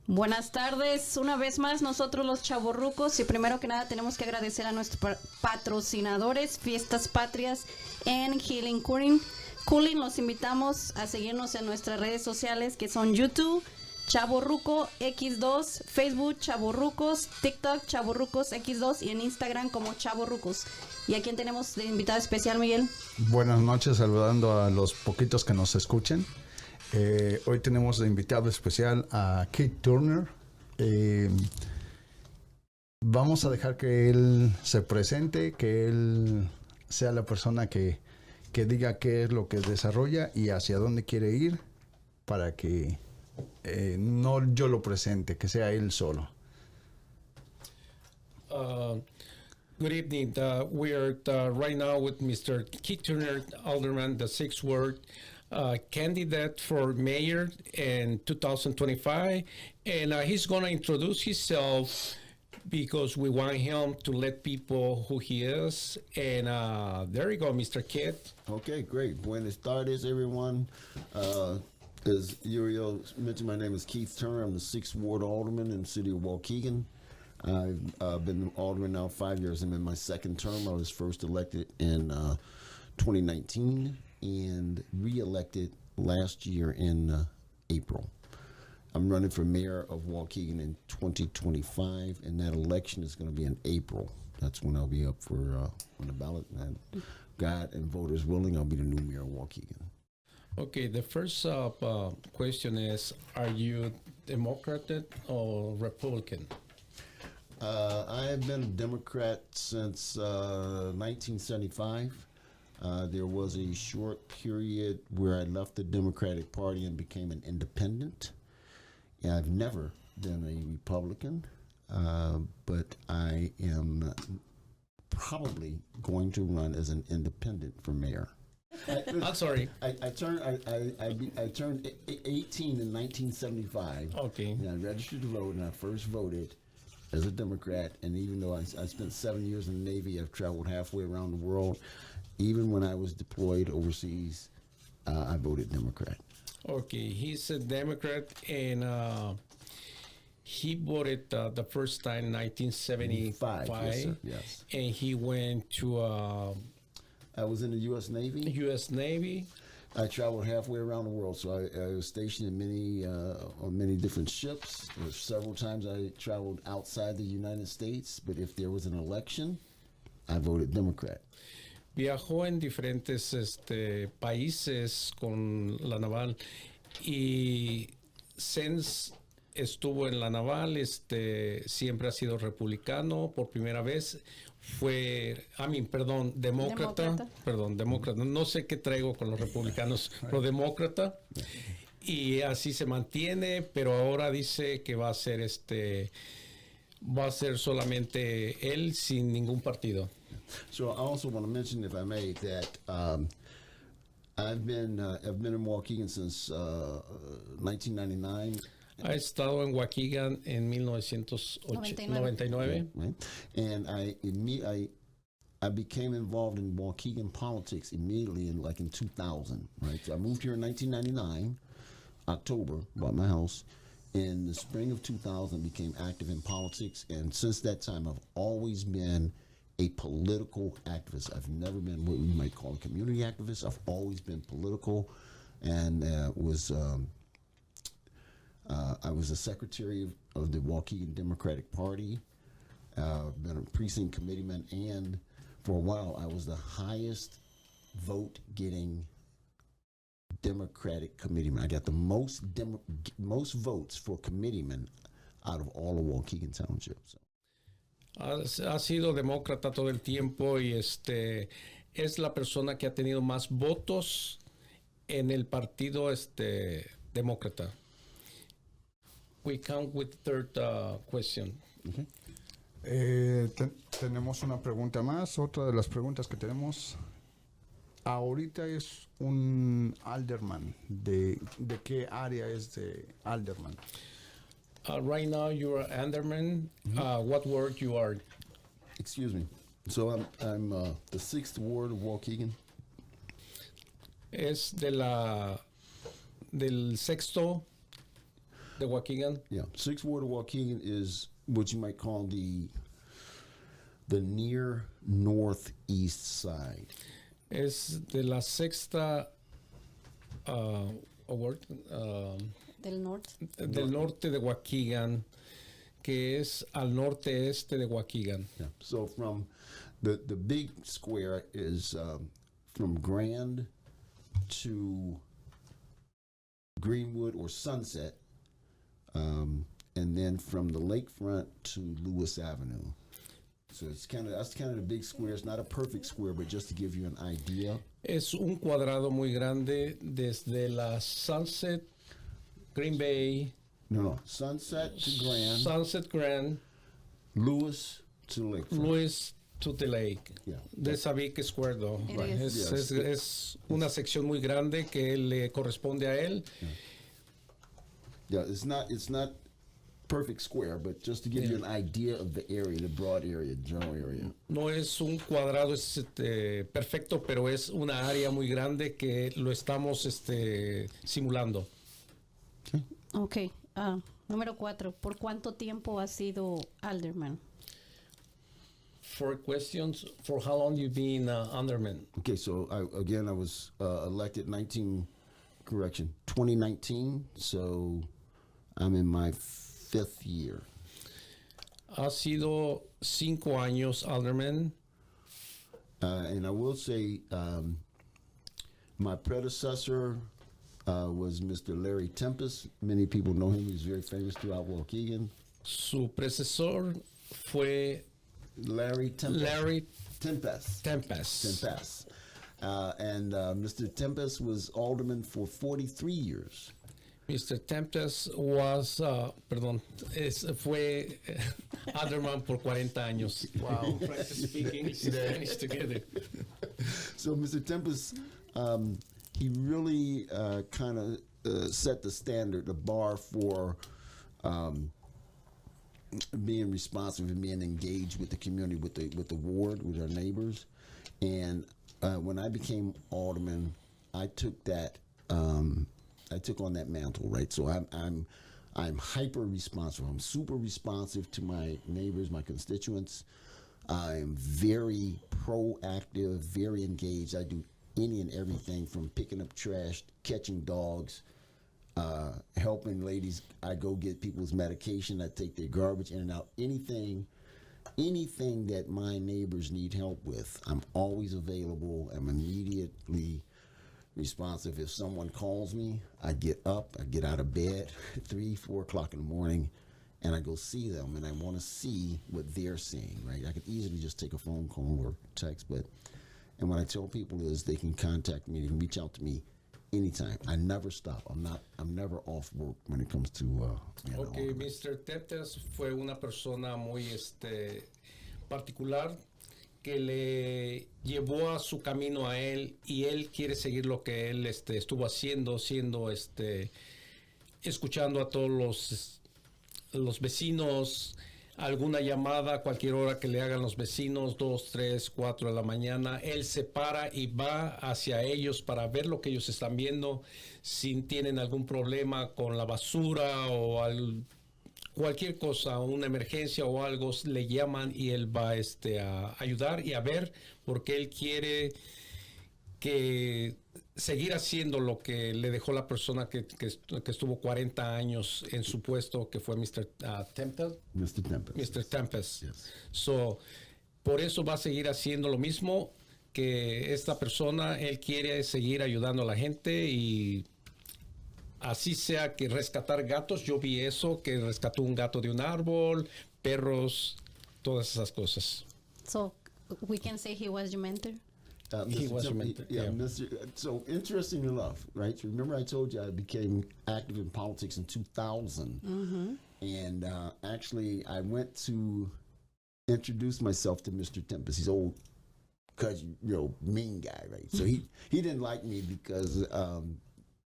Buenas tardes, una vez más nosotros los chavorrucos, y primero que nada tenemos que agradecer a nuestros patrocinadores, Fiestas Patrias en Healing Cooling. Los invitamos a seguirnos en nuestras redes sociales, que son YouTube, Chavorruco X2, Facebook Chavorrucos, TikTok Chavorrucos X2 y en Instagram como Chavorrucos. ¿Y a quién tenemos de invitado especial, Miguel? Buenas noches, saludando a los poquitos que nos escuchen. Hoy tenemos de invitado especial a Keith Turner. Vamos a dejar que él se presente, que él sea la persona que diga qué es lo que desarrolla y hacia dónde quiere ir, para que no yo lo presente, que sea él solo. Good evening. We are right now with Mr. Keith Turner, Alderman, the 6th Ward, candidate for mayor in 2025. And he's going to introduce himself because we want him to let people who he is. And there you go, Mr. Keith. Okay, great. Buenas tardes, everyone. As Uriel mentioned, my name is Keith Turner. I'm the 6th Ward Alderman in the city of Waukegan. I've been Alderman now 5 years. I'm in my second term. I was first elected in 2019 and re-elected last year in April. I'm running for mayor of Waukegan in 2025, and that election is going to be in April. That's when I'll be up for on the ballot. And God and voters willing, I'll be the new mayor of Waukegan. Okay, the first question is, are you Democrat or Republican? I have been a Democrat since 1975. There was a short period where I left the Democratic Party and became an independent. I've never been a Republican, but I am probably going to run as an independent for mayor. I'm sorry. I turned 18 in 1975. Okay. And I registered to vote, and I first voted as a Democrat. And even though I spent 7 years in the Navy, I've traveled halfway around the world. Even when I was deployed overseas, I voted Democrat. Okay, he's a Democrat, and he voted the first time in 1975. Yes, sir. Yes. And he went to I was in the U.S. Navy. U.S. Navy. I traveled halfway around the world, so I was stationed in on many different ships. Several times I traveled outside the United States, but if there was an election, I voted Democrat. Viajó en diferentes países con la naval, y since estuvo en la naval, siempre ha sido republicano. Por primera vez fue, demócrata. Perdón, demócrata. No sé qué traigo con los republicanos, pero demócrata. Y así se mantiene, pero ahora dice que va a ser solamente él, sin ningún partido. So I also want to mention, if I may, that I've been in Waukegan since 1999. Ha estado en Waukegan en 1999. Right. And I became involved in Waukegan politics immediately in 2000. Right. So I moved here in 1999, October, bought my house. In the spring of 2000, became active in politics, and since that time, I've always been a political activist. I've never been what we might call a community activist. I've always been political, and I was a secretary of the Waukegan Democratic Party, been a precinct committeeman, and for a while I was the highest vote-getting Democratic committeeman. I got the most votes for committeeman out of all of Waukegan Township. So. Ha sido demócrata todo el tiempo, y es la persona que ha tenido más votos en el partido demócrata. We come with the third question. Okay. Tenemos una pregunta más. Otra de las preguntas que tenemos ahorita es un alderman. ¿De qué área es de alderman? Right now you are alderman. What ward you are? Excuse me. So I'm the 6th Ward of Waukegan. Es del sexto de Waukegan. Yeah, Sixth Ward of Waukegan is what you might call the near northeast side. Es de la sexta ward, Del norte. del norte de Waukegan, que es al norte-este de Waukegan. Yeah. So from the big square is from Grand to Greenwood or Sunset, and then from the lakefront to Lewis Avenue. So that's kind of the big square. It's not a perfect square, but just to give you an idea. Es un cuadrado muy grande desde la Sunset, Green Bay, No, Sunset to Grand, Sunset Grand, Lewis to lakefront. Louis to the Lake. Yeah. De esa big square, though. It is. Es una sección muy grande que le corresponde a él. Yeah, it's not perfect square, but just to give you an idea of the area, the broad area, general area. No es un cuadrado perfecto, pero es una área muy grande que lo estamos simulando. Ok. Número 4. ¿Por cuánto tiempo has sido alderman? 4 questions. For how long you been alderman? Okay, so I was elected 2019, so I'm in my 5th year. Ha sido 5 años alderman. And I will say my predecessor was Mr. Larry Tempest. Many people know him. He's very famous throughout Waukegan. Su predecesor fue Larry Tempest. Larry Tempest. Tempest. And Mr. Tempest was alderman for 43 years. Mr. Tempest was, fue alderman por 40 años. Wow, practice speaking Spanish together. So Mr. Tempest, he really kind of set the standard, the bar for being responsive and being engaged with the community, with the ward, with our neighbors. And when I became alderman, I took that. I took on that mantle, right? So I'm hyper responsive. I'm super responsive to my neighbors, my constituents. I'm very proactive, very engaged. I do any and everything from picking up trash, catching dogs, helping ladies. I go get people's medication. I take their garbage in and out. Anything that my neighbors need help with, I'm always available. I'm immediately responsive. If someone calls me, I get up, I get out of bed at 3, 4 o'clock in the morning, and I go see them, and I want to see what they're seeing, right? I could easily just take a phone call or text, and what I tell people is they can contact me, they can reach out to me anytime. I never stop. I'm never off work when it comes to Okay, Mr. Tempest fue una persona muy particular que le llevó a su camino a él, y él quiere seguir lo que él estuvo haciendo, escuchando a todos los vecinos, alguna llamada, cualquier hora que le hagan los vecinos, 2, 3, 4 de la mañana, él se para y va hacia ellos para ver lo que ellos están viendo, si tienen algún problema con la basura o cualquier cosa, una emergencia o algo, le llaman y él va a ayudar y a ver, porque él quiere seguir haciendo lo que le dejó la persona que estuvo 40 años en su puesto, que fue Mr. Tempest. Mr. Tempest. Mr. Tempest. Yes. So, por eso va a seguir haciendo lo mismo que esta persona. Él quiere seguir ayudando a la gente, y así sea que rescatar gatos. Yo vi eso, que rescató un gato de un árbol, perros, todas esas cosas. So, we can say he was your mentor? He was your mentor, yeah. So interesting enough, right? Remember I told you I became active in politics in 2000. Mm-hmm. And actually I went to introduce myself to Mr. Tempest. He's old, mean guy, right? So he didn't like me because, I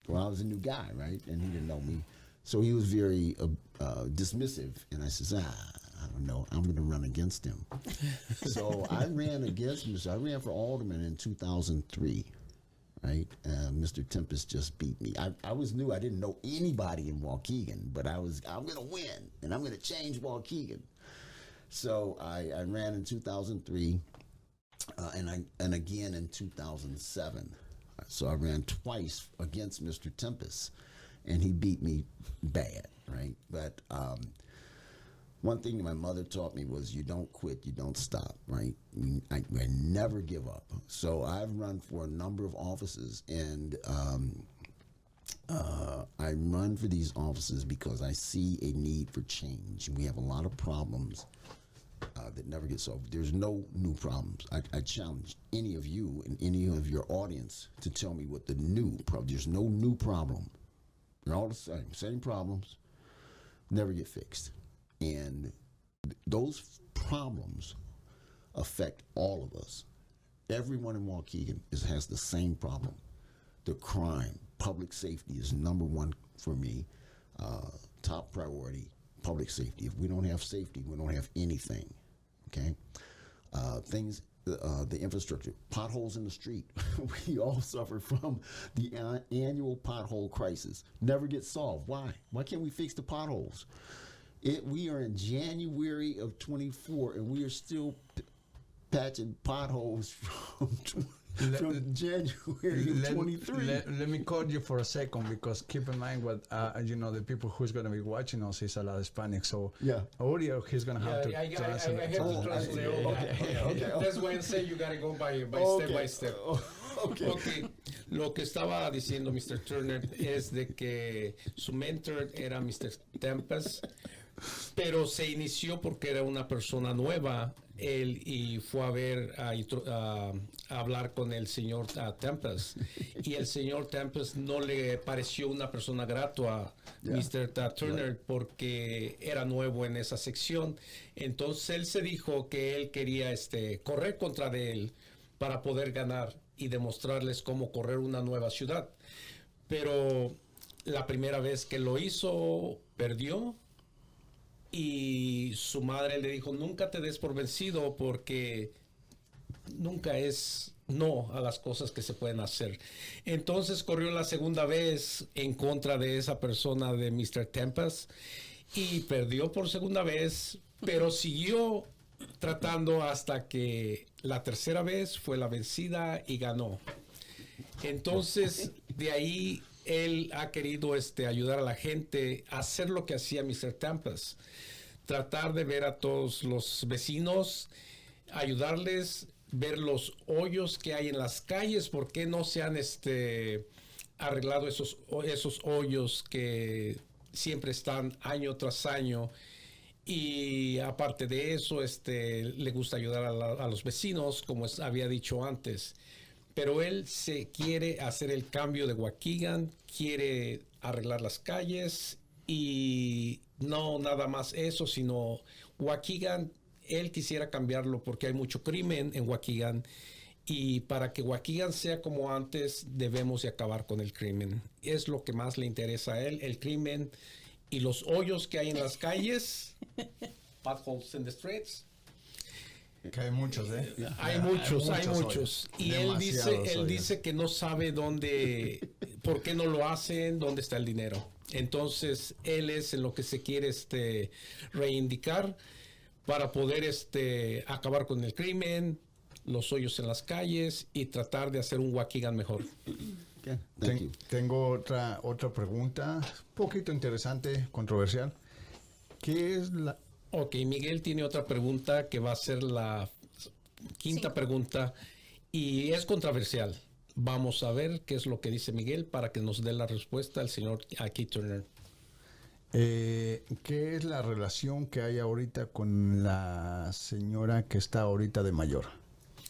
was a new guy, right? And he didn't know me. So he was very dismissive. And I says, I don't know, I'm going to run against him. So I ran against him. So I ran for alderman in 2003, right? Mr. Tempest just beat me. I was new. I didn't know anybody in Waukegan, but I'm going to win, and I'm going to change Waukegan. So I ran in 2003, and again in 2007. So I ran twice against Mr. Tempest, and he beat me bad, right? But one thing that my mother taught me was you don't quit, you don't stop, right? I never give up. So I've run for a number of offices, and I run for these offices because I see a need for change. We have a lot of problems that never get solved. There's no new problems. I challenge any of you and any of your audience to tell me what the new problem. There's no new problem. They're all the same problems, never get fixed. And those problems affect all of us. Everyone in Waukegan has the same problem. The crime, public safety is number one for me. Top priority, public safety. If we don't have safety, we don't have anything. Okay? The infrastructure, potholes in the street. We all suffer from the annual pothole crisis. Never gets solved. Why? Why can't we fix the potholes? We are in January of 24, and we are still patching potholes from January of 23. Let me cut you for a second, because keep in mind what the people who's going to be watching us is a lot of Hispanic. So Uriel, he's going to have to translate. I have to translate. Okay. That's why I say you got to go by step by step. Okay. Lo que estaba diciendo Mr. Turner es de que su mentor era Mr. Tempest, pero se inició porque era una persona nueva él y fue a hablar con el señor Tempest, y el señor Tempest no le pareció una persona grato a Mr. Turner porque era nuevo en esa sección. Entonces él se dijo que él quería correr contra de él para poder ganar y demostrarles cómo correr una nueva ciudad. Pero la primera vez que lo hizo, perdió. Y su madre le dijo, nunca te des por vencido, porque nunca es no a las cosas que se pueden hacer. Entonces corrió la segunda vez en contra de esa persona de Mr. Tempest y perdió por segunda vez, pero siguió tratando hasta que la tercera vez fue la vencida y ganó. Entonces de ahí él ha querido ayudar a la gente a hacer lo que hacía Mr. Tempest, tratar de ver a todos los vecinos, ayudarles, ver los hoyos que hay en las calles, por qué no se han arreglado esos hoyos que siempre están año tras año. Y aparte de eso, le gusta ayudar a los vecinos, como había dicho antes. Pero él se quiere hacer el cambio de Waukegan, quiere arreglar las calles y no nada más eso, sino Waukegan, él quisiera cambiarlo porque hay mucho crimen en Waukegan, y para que Waukegan sea como antes debemos de acabar con el crimen. Es lo que más le interesa a él, el crimen y los hoyos que hay en las calles, potholes in the streets. Que hay muchos, Hay muchos. Y él dice que no sabe por qué no lo hacen, dónde está el dinero. Entonces, él es en lo que se quiere reivindicar para poder acabar con el crimen, los hoyos en las calles y tratar de hacer un Waukegan mejor. Tengo otra pregunta, un poquito interesante, controversial. ¿Qué es la...? Ok, Miguel tiene otra pregunta que va a ser la quinta pregunta y es controversial. Vamos a ver qué es lo que dice Miguel para que nos dé la respuesta el señor Keith Turner. ¿Qué es la relación que hay ahorita con la señora que está ahorita de mayor?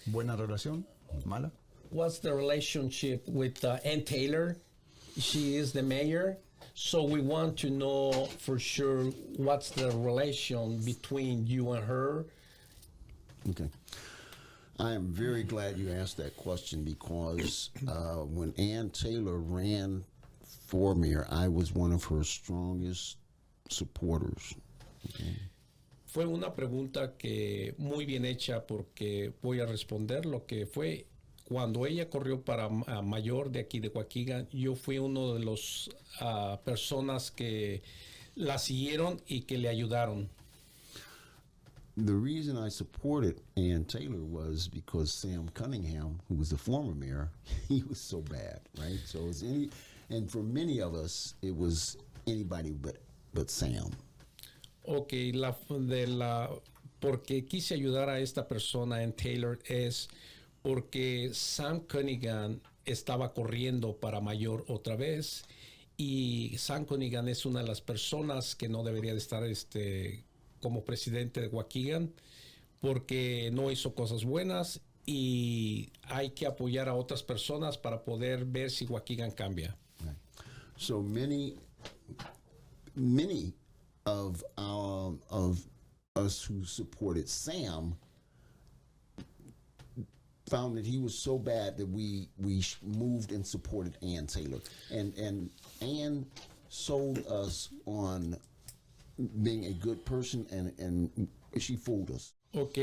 ¿Buena relación? ¿Mala? What's the relationship with Ann Taylor? She is the mayor. So we want to know for sure what's the relation between you and her. Okay. I am very glad you asked that question because when Ann Taylor ran for mayor, I was one of her strongest supporters. Okay. Fue una pregunta que muy bien hecha porque voy a responder lo que fue. cuando ella corrió para mayor de aquí de Waukegan, yo fui uno de los personas que la siguieron y que le ayudaron. The reason I supported Ann Taylor was because Sam Cunningham, who was the former mayor, he was so bad, right? So it was and for many of us, it was anybody but Sam. Ok, porque quise ayudar a esta persona, Ann Taylor, es porque Sam Cunningham estaba corriendo para mayor otra vez y Sam Cunningham es una de las personas que no debería de estar como presidente de Waukegan porque no hizo cosas buenas y hay que apoyar a otras personas para poder ver si Waukegan cambia. Right. So many of us who supported Sam found that he was so bad that we moved and supported Ann Taylor, and Ann sold us on being a good person, and she fooled us. Ok,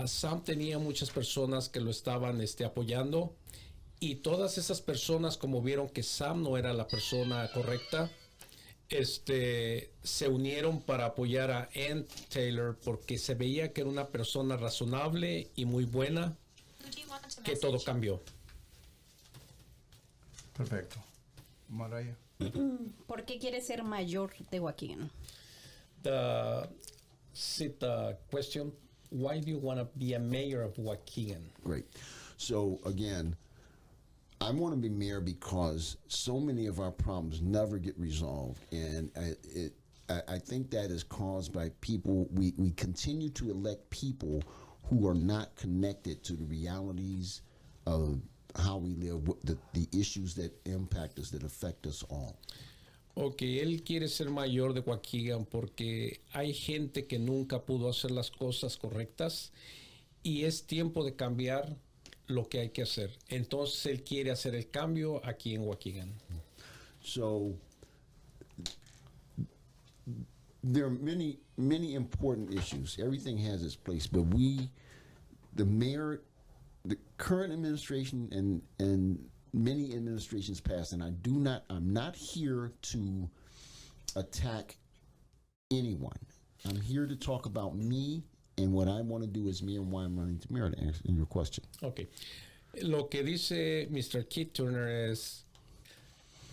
Sam tenía muchas personas que lo estaban apoyando y todas esas personas, como vieron que Sam no era la persona correcta, se unieron para apoyar a Ann Taylor porque se veía que era una persona razonable y muy buena, que todo cambió. Perfecto. Maraya. ¿Por qué quiere ser mayor de Waukegan? The question, why do you want to be a mayor of Waukegan? Great. So again, I want to be mayor because so many of our problems never get resolved, and I think that is caused by people. We continue to elect people who are not connected to the realities of how we live, the issues that impact us, that affect us all. Ok, él quiere ser mayor de Waukegan porque hay gente que nunca pudo hacer las cosas correctas y es tiempo de cambiar lo que hay que hacer. Entonces él quiere hacer el cambio aquí en Waukegan. So there are many important issues. Everything has its place, but the mayor, the current administration and many administrations past, and I'm not here to attack anyone. I'm here to talk about me and what I want to do as mayor and why I'm running to mayor, to answer your question. Ok. Lo que dice Mr. Keith Turner es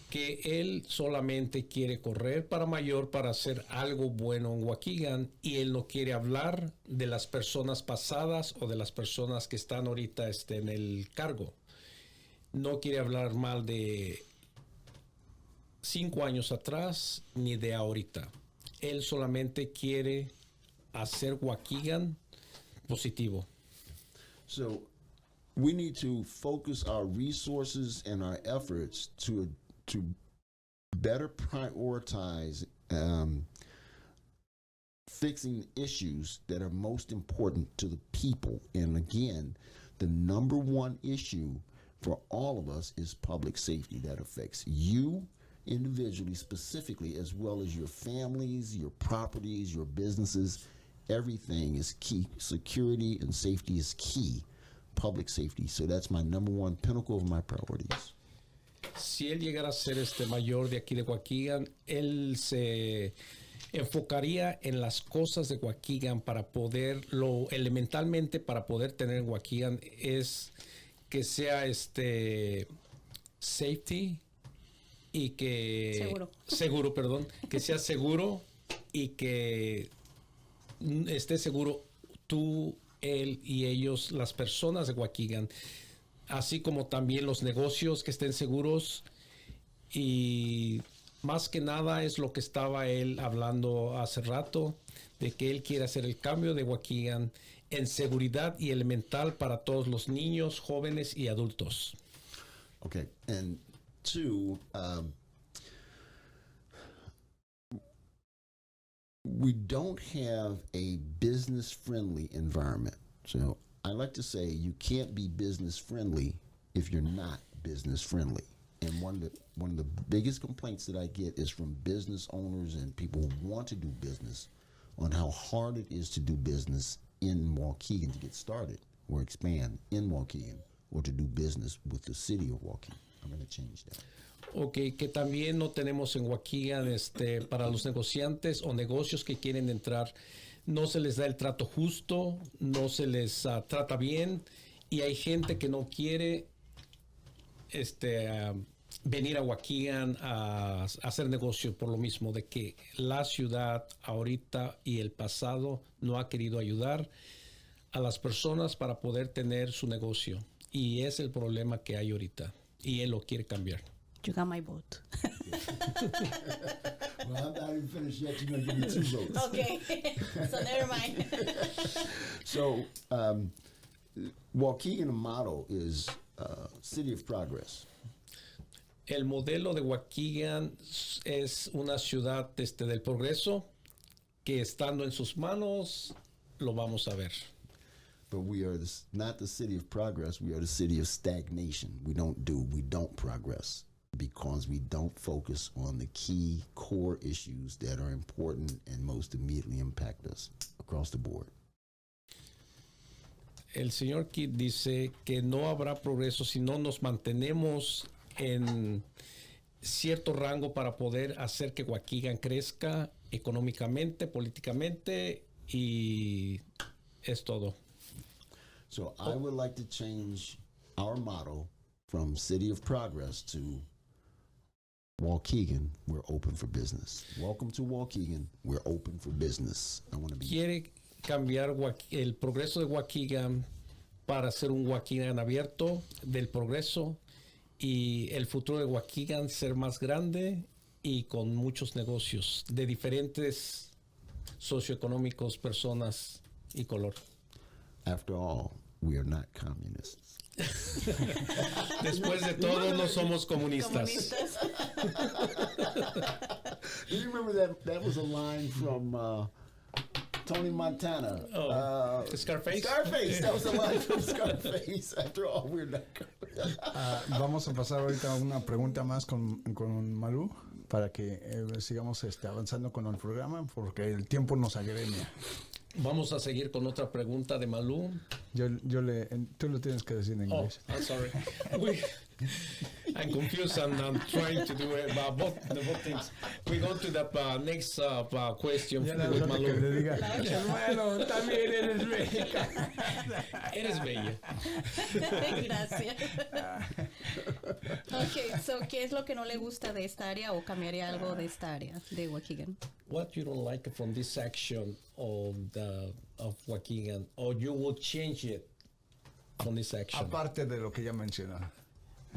que él solamente quiere correr para mayor para hacer algo bueno en Waukegan y él no quiere hablar de las personas pasadas o de las personas que están ahorita en el cargo. No quiere hablar mal de 5 años atrás ni de ahorita. Él solamente quiere hacer Waukegan positivo. So we need to focus our resources and our efforts to better prioritize fixing issues that are most important to the people. And again, the number one issue for all of us is public safety. That affects you individually, specifically, as well as your families, your properties, your businesses. Everything is key. Security and safety is key. Public safety. So that's my number one pinnacle of my priorities. Si él llegara a ser mayor de aquí de Waukegan, él se enfocaría en las cosas de Waukegan para poder, elementalmente para poder tener en Waukegan es que sea safety y que seguro, perdón, que sea seguro y que esté seguro tú, él y ellos, las personas de Waukegan, así como también los negocios que estén seguros, y más que nada es lo que estaba él hablando hace rato, de que él quiere hacer el cambio de Waukegan en seguridad y elemental para todos los niños, jóvenes y adultos. Okay, and two, we don't have a business-friendly environment. So I like to say you can't be business-friendly if you're not business-friendly. And one of the biggest complaints that I get is from business owners and people who want to do business on how hard it is to do business in Waukegan to get started. or expand in Waukegan or to do business with the city of Waukegan. I'm going to change that. Ok, que también no tenemos en Waukegan para los negociantes o negocios que quieren entrar, no se les da el trato justo, no se les trata bien y hay gente que no quiere venir a Waukegan a hacer negocio por lo mismo de que la ciudad ahorita y el pasado no ha querido ayudar a las personas para poder tener su negocio y es el problema que hay ahorita y él lo quiere cambiar. You got my vote. Well, I'm not even finished yet. You're going to give me 2 votes. Okay, so never mind. So, Waukegan model is City of Progress. El modelo de Waukegan es una ciudad del progreso que estando en sus manos lo vamos a ver. But we are not the city of progress. We are the city of stagnation. We don't progress because we don't focus on the key core issues that are important and most immediately impact us across the board. El señor Kidd dice que no habrá progreso si no nos mantenemos en cierto rango para poder hacer que Waukegan crezca económicamente, políticamente y es todo. So I would like to change our motto from City of Progress to Waukegan, we're open for business. Welcome to Waukegan, we're open for business. I want to be... Quiere cambiar el progreso de Waukegan para ser un Waukegan abierto del progreso y el futuro de Waukegan ser más grande y con muchos negocios de diferentes socioeconómicos, personas y color. After all, we are not communists. Después de todo, no somos comunistas. Do you remember that was a line from Tony Montana? Scarface? Scarface, that was a line from Scarface. After all, we're not communists. Vamos a pasar ahorita a una pregunta más con Malu para que sigamos avanzando con el programa porque el tiempo nos agremia. Vamos a seguir con otra pregunta de Malu. Tú lo tienes que decir en inglés. I'm sorry. I'm confused and I'm trying to do it both things. We go to the next question with Malu. Que le diga, hermano, también eres bella. Eres bella. Gracias. Okay, so ¿qué es lo que no le gusta de esta área o cambiaría algo de esta área de Waukegan? What you don't like from this section of Waukegan, or you would change it from this section? Aparte de lo que ya mencionó.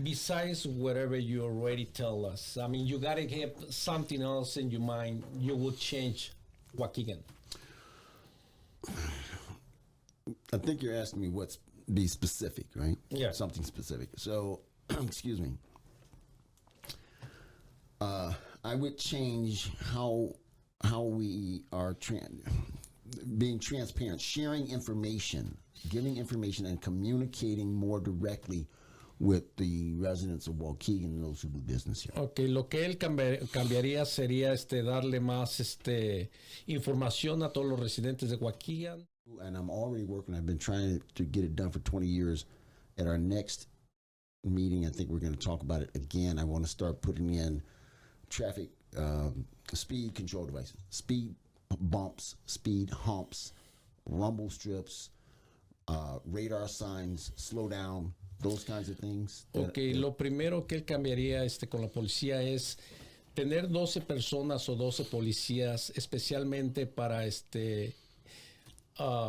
Besides whatever you already tell us, I mean, you gotta have something else in your mind. You would change Waukegan. I think you're asking me be specific, right? Yeah. Something specific. So, excuse me. I would change how we are being transparent, sharing information, giving information, and communicating more directly with the residents of Waukegan and those who do business here. Okay, lo que él cambiaría sería darle más información a todos los residentes de Waukegan. And I'm already working. I've been trying to get it done for 20 years. At our next meeting, I think we're going to talk about it again. I want to start putting in traffic speed control devices, speed bumps, speed humps, rumble strips, radar signs, slow down, those kinds of things. Okay, lo primero que él cambiaría con la policía es tener 12 personas o 12 policías especialmente para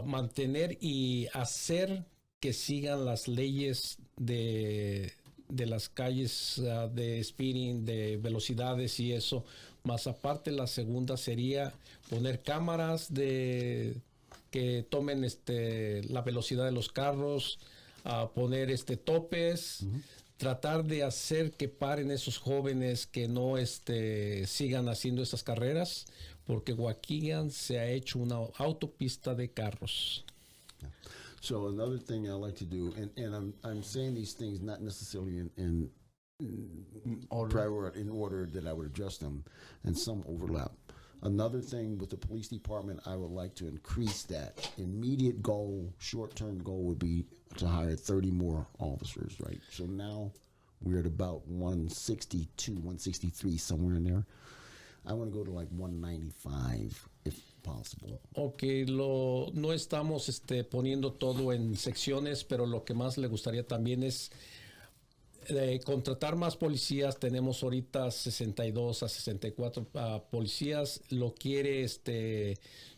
mantener y hacer que sigan las leyes de las calles de speeding, de velocidades y eso. Más aparte, la segunda sería poner cámaras que tomen la velocidad de los carros, poner topes, tratar de hacer que paren esos jóvenes que no sigan haciendo esas carreras, porque Waukegan se ha hecho una autopista de carros. So another thing I like to do, and I'm saying these things not necessarily in order that I would address them, and some overlap. Another thing with the police department, I would like to increase that. Immediate goal, short-term goal would be to hire 30 more officers, right? So now we're at about 162, 163, somewhere in there. I want to go to like 195 if possible. Ok, no estamos poniendo todo en secciones, pero lo que más le gustaría también es contratar más policías. Tenemos ahorita 62 a 64 policías. Lo quiere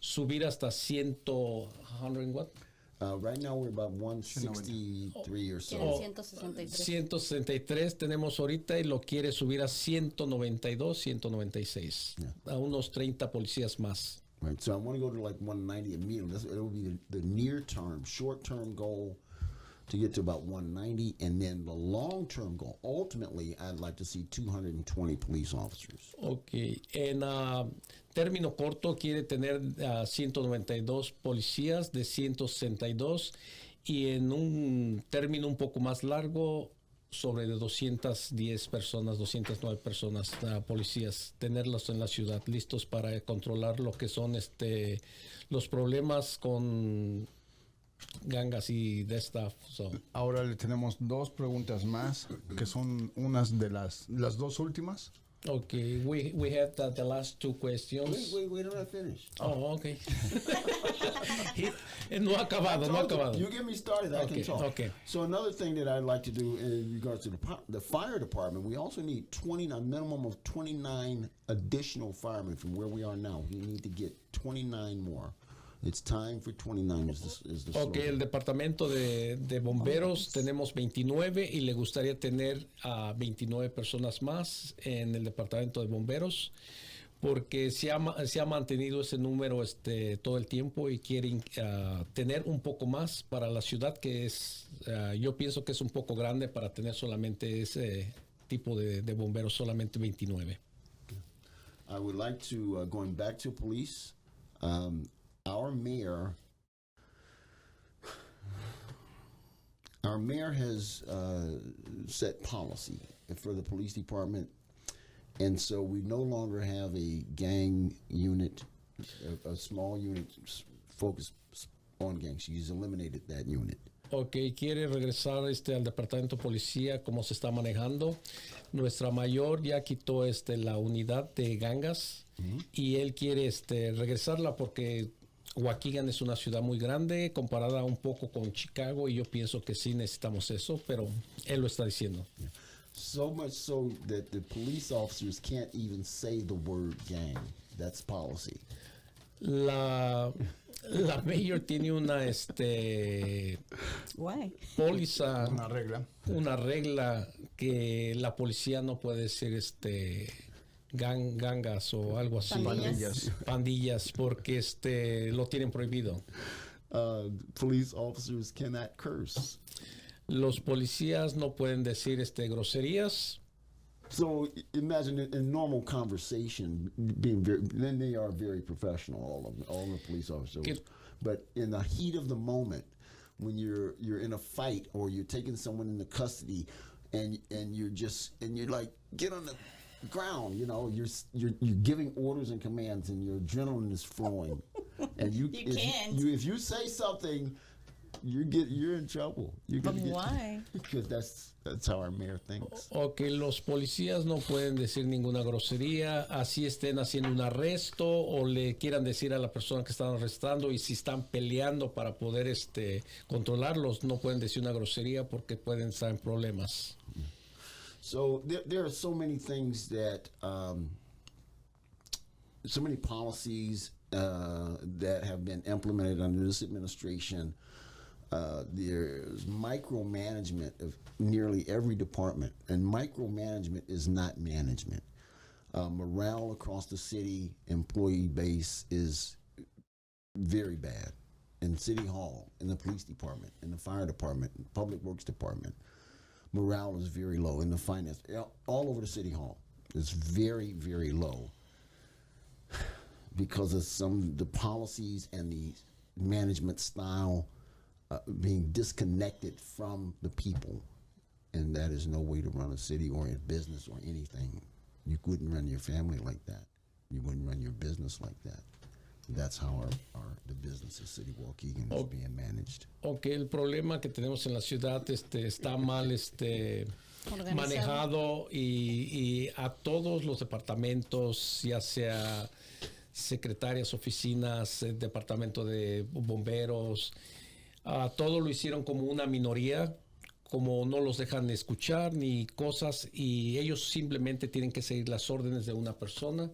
subir hasta 100, 100 what? Right now we're about 163 or so. Quieren 163. 163 tenemos ahorita y lo quiere subir a 192, 196. A unos 30 policías más. Right, so I want to go to like 190 immediately. It will be the near term, short term goal to get to about 190, and then the long term goal. Ultimately, I'd like to see 220 police officers. Ok, en término corto quiere tener 192 policías de 162 y en un término un poco más largo sobre de 210 personas, 209 personas, policías, tenerlos en la ciudad listos para controlar lo que son los problemas con gangas y de staff. So. Ahora le tenemos dos preguntas más, que son unas de las dos últimas. Okay, we have the last two questions. Wait, I'm not finished. Oh, okay. No ha acabado, no ha acabado. You get me started, I can talk. Okay. So another thing that I'd like to do in regards to the fire department, we also need a minimum of 29 additional firemen from where we are now. We need to get 29 more. It's time for 29 is the Ok, el departamento de bomberos tenemos 29 y le gustaría tener a 29 personas más en el departamento de bomberos porque se ha mantenido ese número todo el tiempo y quieren tener un poco más para la ciudad, que es, yo pienso que es un poco grande para tener solamente ese tipo de bomberos, solamente 29. I would like to, going back to police, our mayor has set policy for the police department, and so we no longer have a gang unit, a small unit focused on gangs. She's eliminated that unit. Ok, quiere regresar al departamento de policía como se está manejando. Nuestra mayor ya quitó la unidad de gangas y él quiere regresarla porque Waukegan es una ciudad muy grande comparada un poco con Chicago y yo pienso que sí necesitamos eso, pero él lo está diciendo. So much so that the police officers can't even say the word gang. That's policy. La mayor tiene una Why? póliza, Una regla que la policía no puede decir gangas o algo así. Pandillas, porque lo tienen prohibido. Police officers cannot curse. Los policías no pueden decir groserías. So imagine in normal conversation then they are very professional, all the police officers. But in the heat of the moment, when you're in a fight or you're taking someone into custody, and you're like, get on the ground, you're giving orders and commands, and your adrenaline is flowing, and if you say something, you're in trouble. But why? Because that's how our mayor thinks. Okay, los policías no pueden decir ninguna grosería, así estén haciendo un arresto o le quieran decir a la persona que están arrestando, y si están peleando para poder controlarlos, no pueden decir una grosería porque pueden estar en problemas. So there are so many things that, so many policies that have been implemented under this administration. There's micromanagement of nearly every department, and micromanagement is not management. Morale across the city, employee base is very bad. In City Hall, in the police department, in the fire department, in the public works department, morale is very low. In the finance, all over the City Hall, it's very, very low because of the policies and the management style being disconnected from the people, and that is no way to run a city or a business or anything. You couldn't run your family like that. You wouldn't run your business like that. That's how the business of City of Waukegan is being managed. Ok, el problema que tenemos en la ciudad está mal Organizado. manejado y a todos los departamentos, ya sea secretarias, oficinas, departamento de bomberos, a todo lo hicieron como una minoría, como no los dejan escuchar ni cosas, y ellos simplemente tienen que seguir las órdenes de una persona,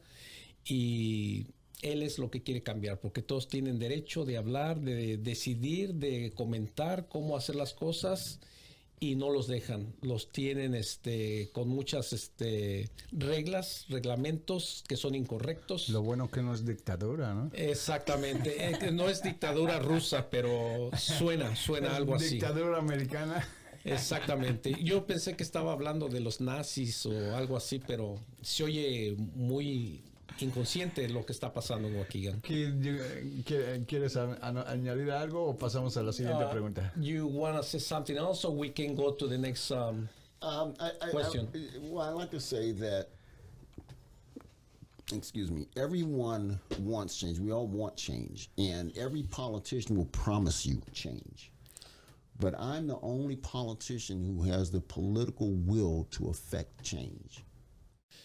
y él es lo que quiere cambiar, porque todos tienen derecho de hablar, de decidir, de comentar cómo hacer las cosas, y no los dejan. Los tienen con muchas reglas, reglamentos que son incorrectos. Lo bueno que no es dictadura, ¿no? Exactamente. No es dictadura rusa, pero suena algo así. Dictadura americana. Exactamente. Yo pensé que estaba hablando de los nazis o algo así, pero se oye muy inconsciente lo que está pasando en Waukegan. ¿Quieres añadir algo o pasamos a la siguiente pregunta? You want to say something else, or we can go to the next question? Well, I like to say that, excuse me, everyone wants change. We all want change. And every politician will promise you change. But I'm the only politician who has the political will to affect change.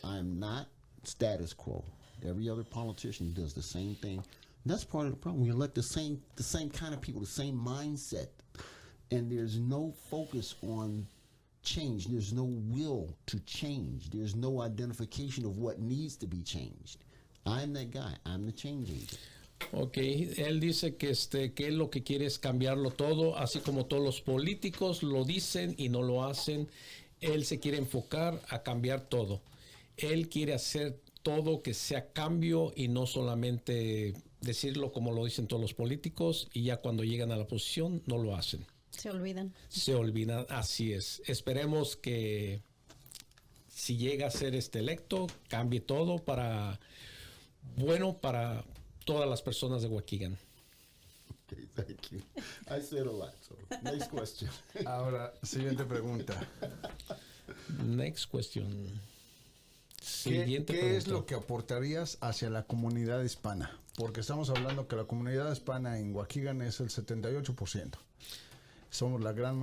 I'm not status quo. Every other politician does the same thing. And that's part of the problem. We elect the same kind of people, the same mindset. And there's no focus on change. There's no will to change. There's no identification of what needs to be changed. I'm that guy. I'm the change agent. Ok, él dice que él lo que quiere es cambiarlo todo, así como todos los políticos lo dicen y no lo hacen. Él se quiere enfocar a cambiar todo. Él quiere hacer todo que sea cambio y no solamente decirlo como lo dicen todos los políticos, y ya cuando llegan a la posición no lo hacen. Se olvidan. Se olvidan, así es. Esperemos que si llega a ser electo, cambie todo para todas las personas de Waukegan. Okay, thank you. I said a lot, so next question. Ahora, siguiente pregunta. Next question. ¿Qué es lo que aportarías hacia la comunidad hispana? Porque estamos hablando que la comunidad hispana en Waukegan es el 78%. Somos la gran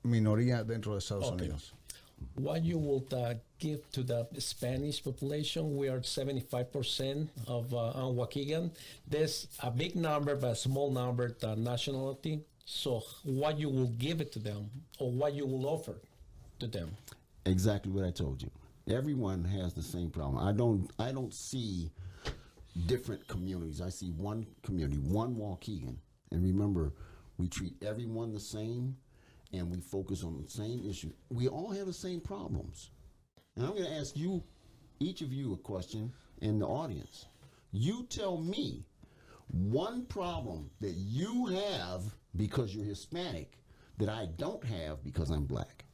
minoría dentro de Estados Unidos. What you would give to the Spanish population? We are 75% of Waukegan. There's a big number, but a small number nationality. So what you will give it to them, or what you will offer to them? Exactly what I told you. Everyone has the same problem. I don't see different communities. I see one community, one Waukegan. And remember, we treat everyone the same, and we focus on the same issue. We all have the same problems. And I'm going to ask you, each of you, a question in the audience. You tell me one problem that you have because you're Hispanic that I don't have because I'm black.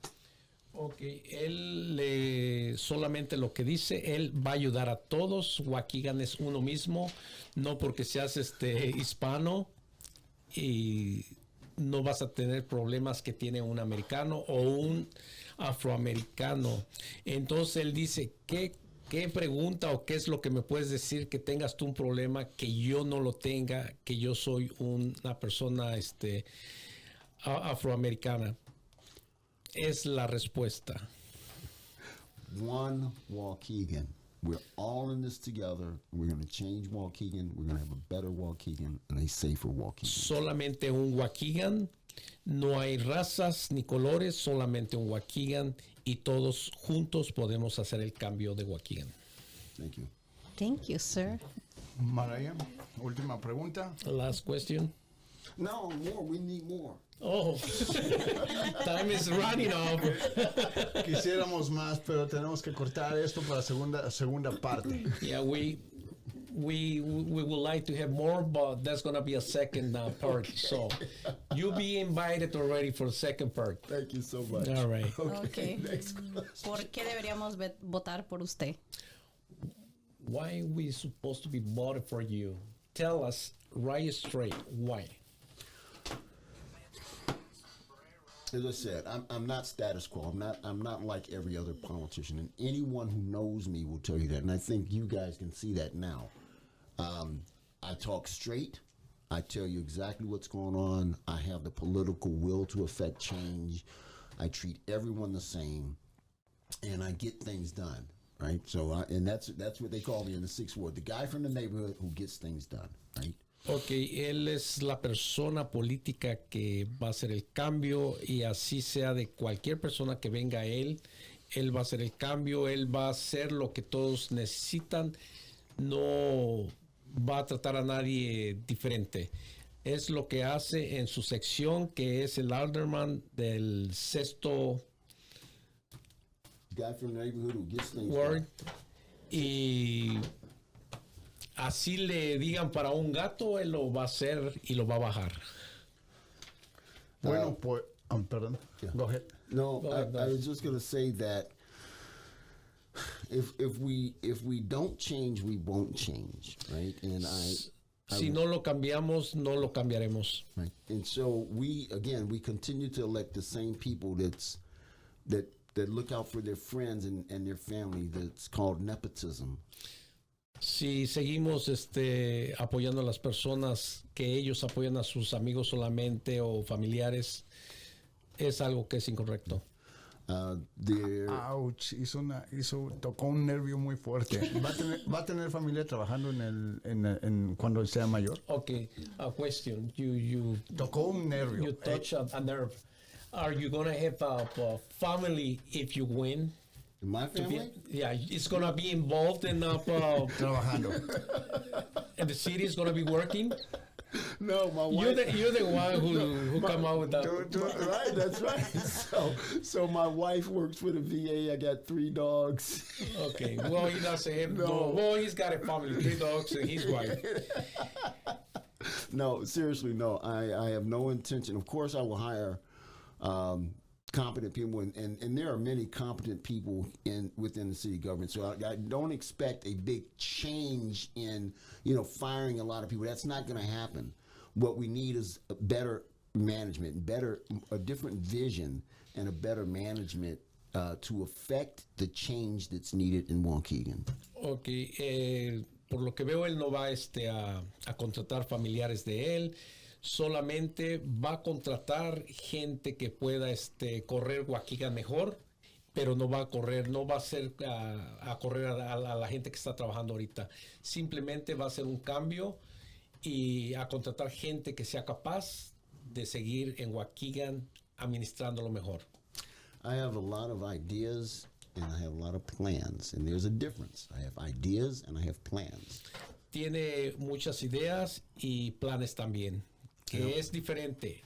Ok, él solamente lo que dice, él va a ayudar a todos. Waukegan es uno mismo, no porque seas hispano y no vas a tener problemas que tiene un americano o un afroamericano. Entonces él dice, ¿qué pregunta o qué es lo que me puedes decir que tengas tú un problema que yo no lo tenga, que yo soy una persona afroamericana? Es la respuesta. One Waukegan. We're all in this together. We're going to change Waukegan. We're going to have a better Waukegan and a safer Waukegan. Solamente un Waukegan. No hay razas ni colores, solamente un Waukegan, y todos juntos podemos hacer el cambio de Waukegan. Thank you. Thank you, sir. Mariah, última pregunta. Last question. No, more. We need more. Oh, time is running off. Quisiéramos más, pero tenemos que cortar esto para segunda parte. Yeah, we would like to have more, but that's going to be a second part. So you'll be invited already for the second part. Thank you so much. All right. Okay. Next question. ¿Por qué deberíamos votar por usted? Why we supposed to be voted for you? Tell us right straight why. as I said, I'm not status quo. I'm not like every other politician, and anyone who knows me will tell you that. And I think you guys can see that now. I talk straight. I tell you exactly what's going on. I have the political will to affect change. I treat everyone the same, and I get things done. Right. So, and that's what they call me in the 6th Ward, the guy from the neighborhood who gets things done. Right. Ok, él es la persona política que va a hacer el cambio y así sea de cualquier persona que venga a él va a hacer el cambio, él va a hacer lo que todos necesitan, no va a tratar a nadie diferente. Es lo que hace en su sección, que es el alderman del 6º Guy from the neighborhood who gets things ward. done. Y así le digan para un gato, él lo va a hacer y lo va a bajar. Bueno, pues, perdón. Yeah. Go ahead. No, I was just going to say that if we don't change, we won't change, right? And Si no lo cambiamos, no lo cambiaremos. right. And so we continue to elect the same people that look out for their friends and their family. That's called nepotism. Si seguimos apoyando a las personas que ellos apoyan a sus amigos solamente o familiares, es algo que es incorrecto. Ouch, tocó un nervio muy fuerte. ¿Va a tener familia trabajando en cuando sea mayor? Okay, a question. You Tocó un nervio. You touch a nerve. Are you gonna have a family if you win? My family? Yeah, it's gonna be involved in Trabajando. and the city is gonna be working. No, my wife. You're the one who come out with that. Right, that's right. So my wife works for the VA. I got 3 dogs. Okay, well, he doesn't have No. Well, he's got a family, 3 dogs and his wife. No, seriously, no. I have no intention. Of course, I will hire competent people, and there are many competent people within the city government. So I don't expect a big change in firing a lot of people. That's not going to happen. What we need is a better management, a different vision, and a better management to affect the change that's needed in Waukegan. Okay, por lo que veo, él no va a contratar familiares de él. Solamente va a contratar gente que pueda correr Waukegan mejor, pero no va a correr a la gente que está trabajando ahorita. Simplemente va a hacer un cambio y a contratar gente que sea capaz de seguir en Waukegan administrándolo mejor. I have a lot of ideas and I have a lot of plans, and there's a difference. I have ideas and I have plans. Tiene muchas ideas y planes también, que es diferente.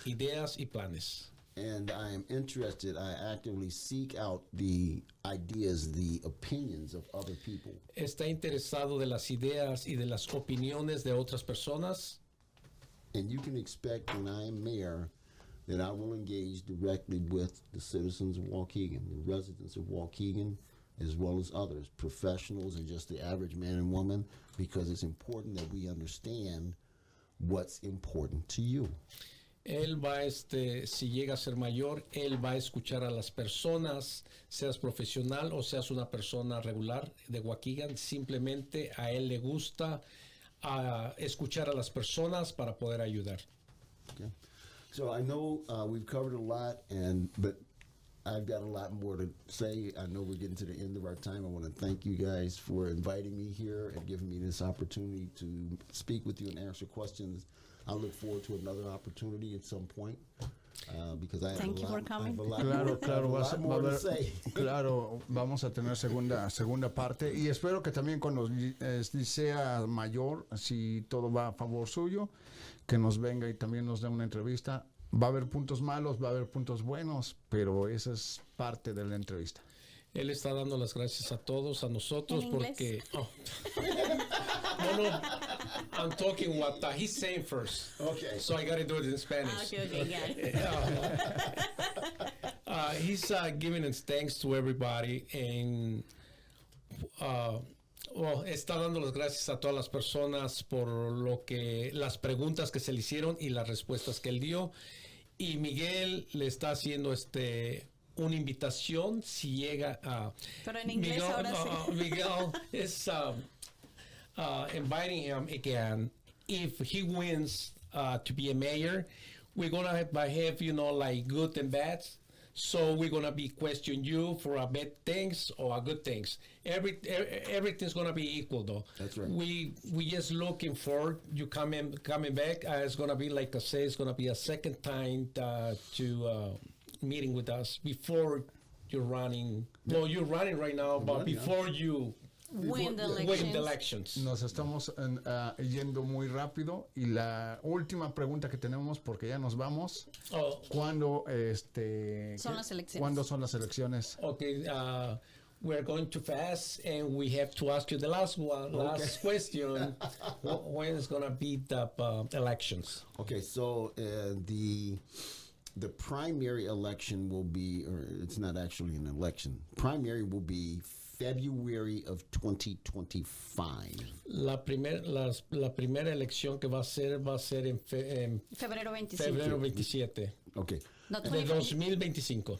Ideas y planes. And I am interested, I actively seek out the ideas, the opinions of other people. Está interesado de las ideas y de las opiniones de otras personas. And you can expect when I am mayor that I will engage directly with the citizens of Waukegan, the residents of Waukegan, as well as others, professionals and just the average man and woman, because it's important that we understand what's important to you. Él va, si llega a ser mayor, él va a escuchar a las personas, seas profesional o seas una persona regular de Waukegan. Simplemente a él le gusta escuchar a las personas para poder ayudar. Okay. So I know we've covered a lot, but I've got a lot more to say. I know we're getting to the end of our time. I want to thank you guys for inviting me here and giving me this opportunity to speak with you and answer questions. I look forward to another opportunity at some point because I have Thank you for coming. Claro, vamos a tener segunda parte y espero que también cuando sea mayor, si todo va a favor suyo, que nos venga y también nos dé una entrevista. Va a haber puntos malos, va a haber puntos buenos, pero esa es parte de la entrevista. Él está dando las gracias a todos, a nosotros, ¿En porque... Oh. No, I'm talking what he's saying first. Okay. So I got to do it in Spanish. Okay, got it. He's giving his thanks to everybody and está dando las gracias a todas las personas por las preguntas que se le hicieron y las respuestas que él dio. Y Miguel le está haciendo una invitación si llega a... Pero en inglés Miguel, ahora sí. Miguel is inviting him again. If he wins to be a mayor, we're going to have, like good and bad. So we're going to be questioning you for a bad things or a good things. Everything's going to be equal, though. That's right. We just looking for you coming back. It's going to be, like I say, it's going to be a second time to meeting with us before you're running. Well, you're running right now, but before you Win the win the elections. Nos estamos yendo muy rápido y la última pregunta que tenemos, porque ya nos vamos, Oh, ¿cuándo Son las elecciones. ¿cuándo son las elecciones? okay. We're going too fast, and we have to ask you the last question. When is going to be the elections? Okay, so the primary election will be, or it's not actually an election. Primary will be February of 2025. La primera elección que va a ser en Febrero 25. febrero 27 Okay. No, de 25. 2025.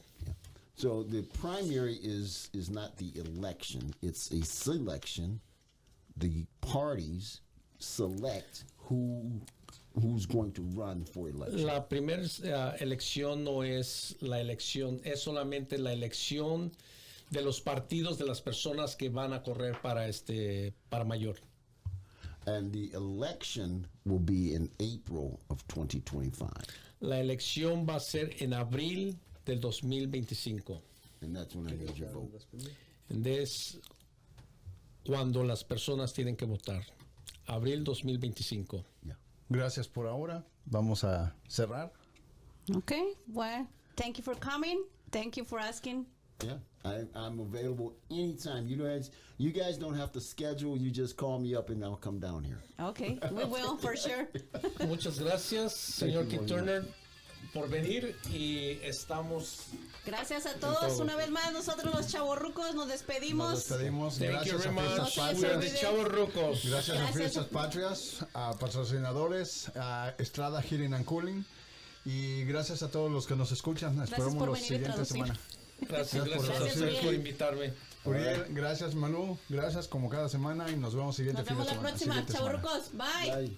So the primary is not the election; it's a selection. The parties select who's going to run for election. La primera elección no es la elección, es solamente la elección de los partidos de las personas que van a correr para mayor. And the election will be in April of 2025. La elección va a ser en abril del 2025. And that's when I need your vote. Es cuando las personas tienen que votar. Abril 2025. Yeah. Gracias por ahora. Vamos a cerrar. Okay, well, thank you for coming. Thank you for asking. Yeah, I'm available anytime. You guys don't have to schedule. You just call me up and I'll come down here. Okay, we will, for sure. Muchas gracias, señor Keith Turner, por venir y estamos... Gracias a todos. Una vez más, nosotros los chavorrucos nos despedimos. Nos despedimos. Thank you Gracias a very Fiestas much. Patrias. We are the Chavorrucos. Gracias a Gracias. Fiestas Patrias, a patrocinadores, a Estrada Heating and Cooling y gracias a todos los que nos escuchan. Esperamos por la venir y siguiente traducir. semana. Gracias Gracias, por Uriel. invitarme. Uriel, gracias Malu, gracias como cada semana y nos vemos siguiente Nos fin de vemos la semana. próxima, Siguiente semana. chavorrucos. Bye. Bye.